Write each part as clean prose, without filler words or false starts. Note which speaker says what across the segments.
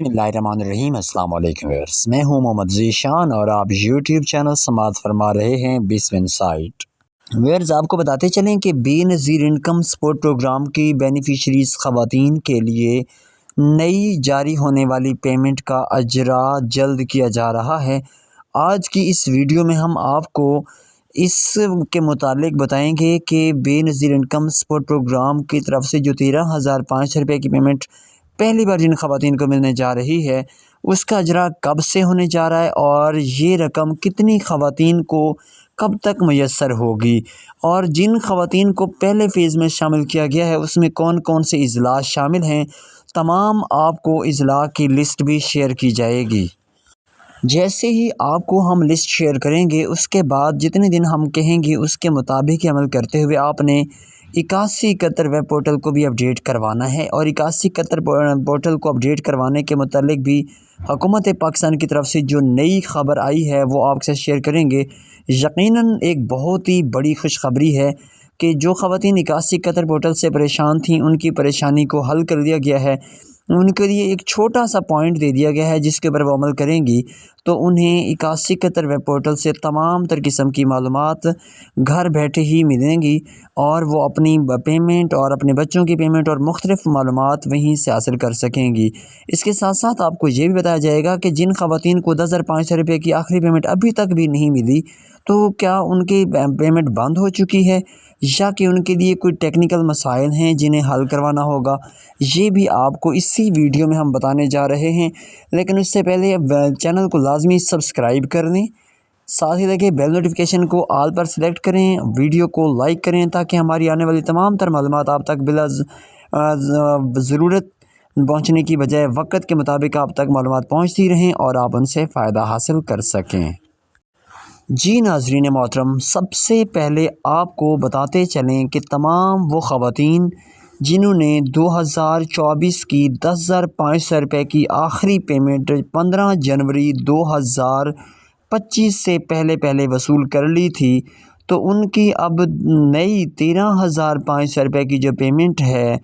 Speaker 1: बिस्मिल्लाहिर्रहमानिर्रहीम। अस्सलाम वालेकुम व्यूअर्स, मैं हूं मोहम्मद ज़ीशान और आप यूट्यूब चैनल समाअत फरमा रहे हैं बिस्म इनसाइट। व्यूअर्स, आपको बताते चलें कि बेनज़ीर इनकम सपोर्ट प्रोग्राम की बेनिफिशरीज़ ख़वातीन के लिए नई जारी होने वाली पेमेंट का अजरा जल्द किया जा रहा है। आज की इस वीडियो में हम आपको इस के मुतालिक बताएंगे कि बेनज़ीर इनकम सपोर्ट प्रोग्राम की तरफ से जो 13,500 रुपये की पेमेंट पहली बार जिन ख़वातीन को मिलने जा रही है उसका अजरा कब से होने जा रहा है और ये रकम कितनी ख़वातीन को कब तक मैसर होगी, और जिन ख़वातीन को पहले फ़ेज़ में शामिल किया गया है उसमें कौन कौन से इजला शामिल हैं, तमाम आपको इजला की लिस्ट भी शेयर की जाएगी। जैसे ही आपको हम लिस्ट शेयर करेंगे उसके बाद जितने दिन हम कहेंगे उसके मुताबिक अमल करते हुए आपने 8171 वेब पोर्टल को भी अपडेट करवाना है। और 8171 पोर्टल को अपडेट करवाने के मुतालिक भी हुकूमत पाकिस्तान की तरफ से जो नई ख़बर आई है वो आपसे शेयर करेंगे। यकीनन एक बहुत ही बड़ी खुशखबरी है कि जो ख़वातीन 8171 पोर्टल से परेशान थीं उनकी परेशानी को हल कर दिया गया है। उनके लिए एक छोटा सा पॉइंट दे दिया गया है जिसके ऊपर वो अमल करेंगी तो उन्हें 8171 वेब पोर्टल से तमाम तर किस्म की मालूमात घर बैठे ही मिलेंगी और वो अपनी पेमेंट और अपने बच्चों की पेमेंट और मुख्तलिफ़ मालूमात वहीं से हासिल कर सकेंगी। इसके साथ साथ आपको ये भी बताया जाएगा कि जिन ख़वातीन को 10,500 रुपये की आखिरी पेमेंट अभी तक भी नहीं मिली तो क्या उनकी पेमेंट बंद हो चुकी है या कि उनके लिए कोई टेक्निकल मसाइल हैं जिन्हें हल करवाना होगा, ये भी आपको इसी वीडियो में हम बताने जा रहे हैं। लेकिन उससे पहले चैनल को लाजमी सब्सक्राइब कर दें, साथ ही देखिए बेल नोटिफिकेशन को ऑल पर सेलेक्ट करें, वीडियो को लाइक करें ताकि हमारी आने वाली तमाम तर मालूमात आप तक बिला ज़रूरत पहुँचने की बजाय वक्त के मुताबिक आप तक मालूमात पहुँचती रहें और आप उनसे फ़ायदा हासिल कर सकें। जी नाज़रीन मोहतरम, सबसे पहले आपको बताते चलें कि तमाम वो ख़वातीन जिन्होंने 2024 की 10,500 रुपये की आखिरी पेमेंट 15 जनवरी 2025 से पहले वसूल कर ली थी तो उनकी अब नई 13,500 रुपये की जो पेमेंट है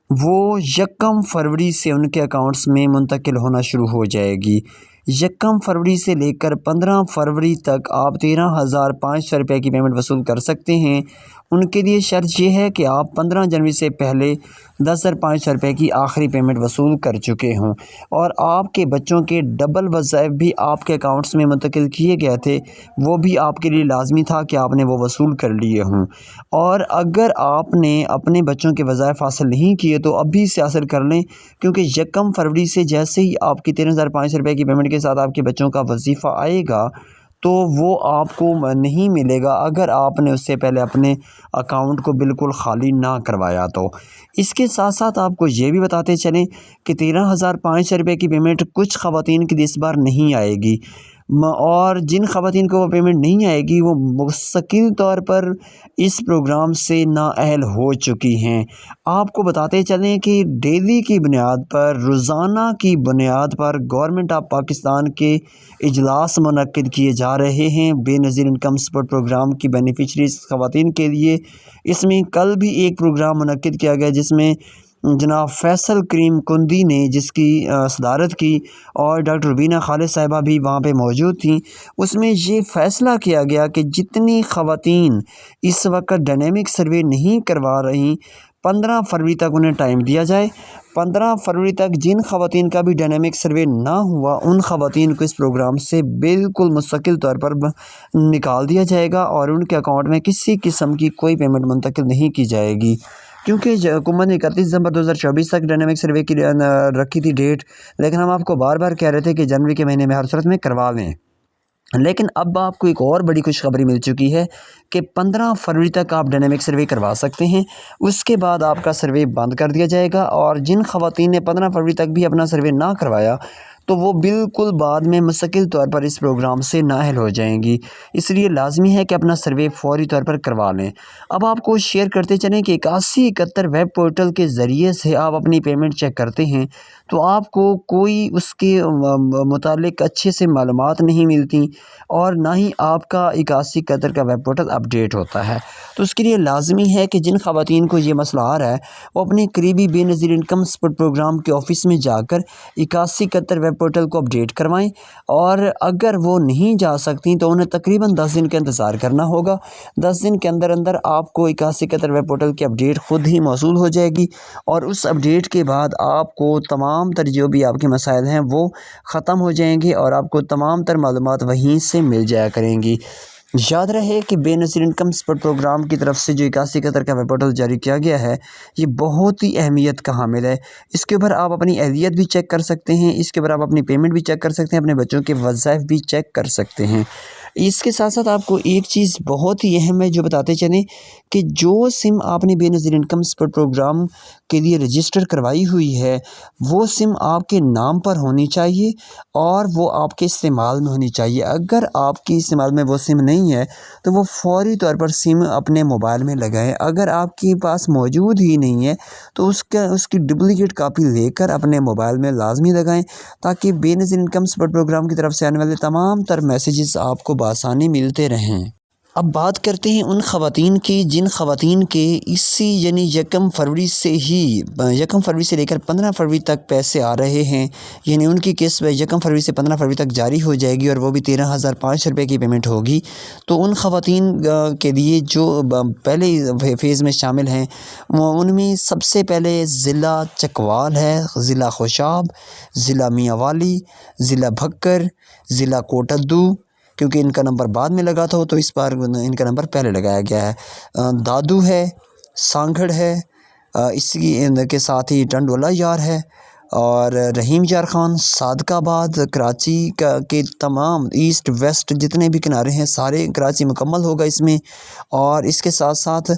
Speaker 1: वो 1 फरवरी से उनके अकाउंट्स में मुंतकिल होना शुरू हो जाएगी। 1 फरवरी से लेकर 15 फरवरी तक आप 13,500 रुपये की पेमेंट वसूल कर सकते हैं। उनके लिए शर्त यह है कि आप 15 जनवरी से पहले 10,500 रुपये की आखिरी पेमेंट वसूल कर चुके हों और आपके बच्चों के डबल वज़ाइफ भी आपके अकाउंट्स में मुंतकिल किए गए थे, वो भी आपके लिए लाजमी था कि आपने वो वसूल कर लिए हों। और अगर आपने अपने बच्चों के वज़ाइफ हासिल नहीं किए तो अभी से हासिल कर लें, क्योंकि 1 फरवरी से जैसे ही आपकी 13,500 रुपये की पेमेंट के साथ आपके बच्चों का वजीफ़ा आएगा तो वो आपको नहीं मिलेगा अगर आपने उससे पहले अपने अकाउंट को बिल्कुल ख़ाली ना करवाया तो। इसके साथ साथ आपको ये भी बताते चलें कि 13,500 रुपये की पेमेंट कुछ ख़वातीन की इस बार नहीं आएगी और जिन ख़वातीन को वो पेमेंट नहीं आएगी वो मुस्तकिल तौर पर इस प्रोग्राम से नाअहल हो चुकी हैं। आपको बताते चलें कि डेली की बुनियाद पर, रोज़ाना की बुनियाद पर गवर्नमेंट ऑफ पाकिस्तान के इजलास मुनक्किद किए जा रहे हैं बेनज़ीर इनकम सपोर्ट प्रोग्राम की बेनिफिशरीज़ ख़वातीन के लिए। इसमें कल भी एक प्रोग्राम मुनक्किद किया गया जिसमें जनाब फैसल करीम कुंदी ने जिसकी सदारत की और डॉक्टर रुबीना खालिद साहिबा भी वहाँ पे मौजूद थी। उसमें ये फ़ैसला किया गया कि जितनी ख़वातीन इस वक्त डायनेमिक सर्वे नहीं करवा रही 15 फरवरी तक उन्हें टाइम दिया जाए। 15 फरवरी तक जिन ख़वातीन का भी डायनेमिक सर्वे ना हुआ उन ख़वातीन को इस प्रोग्राम से बिल्कुल मुस्तकिल तौर पर निकाल दिया जाएगा और उनके अकाउंट में किसी किस्म की कोई पेमेंट मुंतकिल नहीं की जाएगी, क्योंकि हुकूमत ने 31 दिसंबर 2024 तक डायनेमिक सर्वे की रखी थी डेट, लेकिन हम आपको बार बार कह रहे थे कि जनवरी के महीने में हर सूरत में करवा लें। लेकिन अब आपको एक और बड़ी खुशखबरी मिल चुकी है कि 15 फरवरी तक आप डायनेमिक सर्वे करवा सकते हैं, उसके बाद आपका सर्वे बंद कर दिया जाएगा और जिन ख़वातीन ने 15 फरवरी तक भी अपना सर्वे ना करवाया تو وہ بالکل بعد میں مستقل طور پر اس پروگرام سے نااہل ہو جائیں گی۔ اس لیے لازمی ہے کہ اپنا سروے فوری طور پر کروا لیں۔ اب آپ کو شیئر کرتے چلیں کہ 8171 ویب پورٹل کے ذریعے سے آپ اپنی پیمنٹ چیک کرتے ہیں تو آپ کو کوئی اس کے متعلق اچھے سے معلومات نہیں ملتی، اور نہ ہی آپ کا 8171 کا ویب پورٹل اپڈیٹ ہوتا ہے۔ تو اس کے لیے لازمی ہے کہ جن خواتین کو یہ مسئلہ آ رہا ہے وہ اپنے قریبی بے نظیر انکم سپورٹ پروگرام کے آفس میں جا کر 8171 ویب پورٹل کو اپڈیٹ کروائیں، اور اگر وہ نہیں جا سکتی تو انہیں تقریباً 10 دن کا انتظار کرنا ہوگا۔ 10 دن کے اندر اندر آپ کو 8171 ویب پورٹل کی اپڈیٹ خود ہی موصول ہو جائے گی، اور اس اپڈیٹ کے بعد آپ کو تمام تر جو بھی آپ کے مسائل ہیں وہ ختم ہو جائیں گے، اور آپ کو تمام تر معلومات وہیں سے مل جایا کریں گی۔ یاد رہے کہ بے نظیر انکم سپورٹ پروگرام کی طرف سے جو 8171 کا ویب پورٹل جاری کیا گیا ہے یہ بہت ہی اہمیت کا حامل ہے۔ اس کے اوپر آپ اپنی اہلیت بھی چیک کر سکتے ہیں، اس کے اوپر آپ اپنی پیمنٹ بھی چیک کر سکتے ہیں، اپنے بچوں کے وظائف بھی چیک کر سکتے ہیں۔ اس کے ساتھ ساتھ آپ کو ایک چیز بہت ہی اہم ہے جو بتاتے چلیں کہ جو سم آپ نے بے نظیر انکم سپورٹ پروگرام کے لیے رجسٹر کروائی ہوئی ہے وہ سم آپ کے نام پر ہونی چاہیے، اور وہ آپ کے استعمال میں ہونی چاہیے۔ اگر آپ کے استعمال میں وہ سم نہیں ہے تو وہ فوری طور پر سم اپنے موبائل میں لگائیں۔ اگر آپ کے پاس موجود ہی نہیں ہے تو اس کی ڈپلیکیٹ کاپی لے کر اپنے موبائل میں لازمی لگائیں، تاکہ بے نظیر انکم سپورٹ پروگرام کی طرف سے آنے والے تمام تر میسیجز آپ کو بآسانی ملتے رہیں۔ اب بات کرتے ہیں ان خواتین کی جن خواتین کے اسی یعنی 1 فروری سے لے کر 15 فروری تک پیسے آ رہے ہیں، یعنی ان کی قسط 1 فروری سے 15 فروری تک جاری ہو جائے گی، اور وہ بھی 13,500 روپے کی پیمنٹ ہوگی۔ تو ان خواتین کے لیے جو پہلے فیز میں شامل ہیں ان میں سب سے پہلے ضلع چکوال ہے، ضلع خوشاب، ضلع میاں والی، ضلع بھکر، ضلع کوٹدو، کیونکہ ان کا نمبر بعد میں لگا تھا تو اس بار ان کا نمبر پہلے لگایا گیا ہے۔ دادو ہے، سانگھڑ ہے، اس کے ساتھ ہی ٹنڈولا یار ہے، اور رحیم یار خان، صادق آباد، کراچی کے تمام ایسٹ ویسٹ جتنے بھی کنارے ہیں سارے کراچی مکمل ہوگا اس میں، اور اس کے ساتھ ساتھ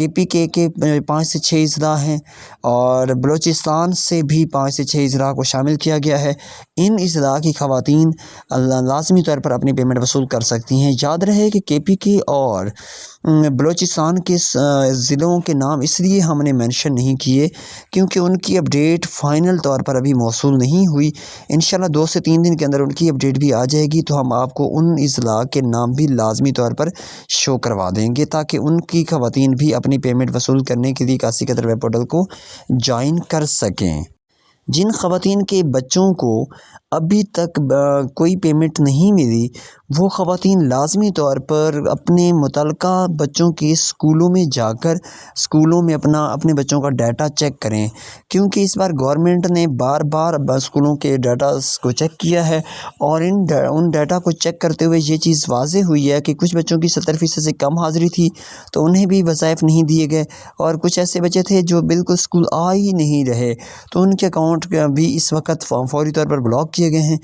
Speaker 1: KPK کے 5 سے 6 اضلاع ہیں، اور بلوچستان سے بھی 5 سے 6 اضلاع کو شامل کیا گیا ہے۔ ان اضلاع کی خواتین لازمی طور پر اپنی پیمنٹ وصول کر سکتی ہیں۔ یاد رہے کہ KPK اور بلوچستان کے ضلعوں کے نام اس لیے ہم نے مینشن نہیں کیے کیونکہ ان کی اپڈیٹ فائنل طور پر ابھی موصول نہیں ہوئی۔ انشاءاللہ 2 سے 3 دن کے اندر ان کی اپڈیٹ بھی آ جائے گی تو ہم آپ کو ان اضلاع کے نام بھی لازمی طور پر شو کروا دیں گے، تاکہ ان کی خواتین بھی اپنی پیمنٹ وصول کرنے کے لیے 8171 ویب پورٹل کو جوائن کر سکیں۔ جن خواتین کے بچوں کو ابھی تک کوئی پیمنٹ نہیں ملی وہ خواتین لازمی طور پر اپنے متعلقہ بچوں کے اسکولوں میں جا کر اسکولوں میں اپنے بچوں کا ڈیٹا چیک کریں، کیونکہ اس بار گورنمنٹ نے بار بار اسکولوں کے ڈیٹا کو چیک کیا ہے، اور ان ڈیٹا کو چیک کرتے ہوئے یہ چیز واضح ہوئی ہے کہ کچھ بچوں کی 70% سے کم حاضری تھی تو انہیں بھی وظائف نہیں دیے گئے، اور کچھ ایسے بچے تھے جو بالکل اسکول آ ہی نہیں رہے تو ان کے اکاؤنٹ بھی اس وقت فوری طور پر بلاک کیے گئے ہیں۔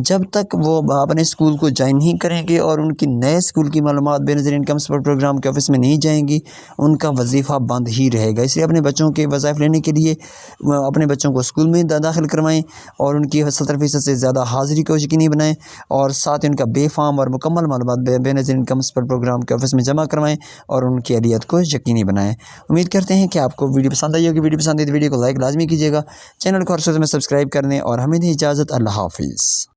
Speaker 1: جب تک وہ اپنے اسکول کو جوائن نہیں کریں گے اور ان کی نئے اسکول کی معلومات بے نظیر انکم سپورٹ پروگرام کے آفس میں نہیں جائیں گی ان کا وظیفہ بند ہی رہے گا۔ اس لیے اپنے بچوں کے وظائف لینے کے لیے اپنے بچوں کو اسکول میں داخل کروائیں، اور ان کی 70% سے زیادہ حاضری کو یقینی بنائیں، اور ساتھ ان کا بے فارم اور مکمل معلومات بے نظیر انکم سپورٹ پروگرام کے آفس میں جمع کروائیں اور ان کی اہلیت کو یقینی بنائیں۔ امید کرتے ہیں کہ آپ کو ویڈیو پسند آئی ہوگی۔ ویڈیو پسند آئی تو ویڈیو کو لائک لازمی کیجیے گا، چینل کو ہر صورت میں سبسکرائب کر دیں، اور ہمیں دیں اجازت۔ اللہ حافظ۔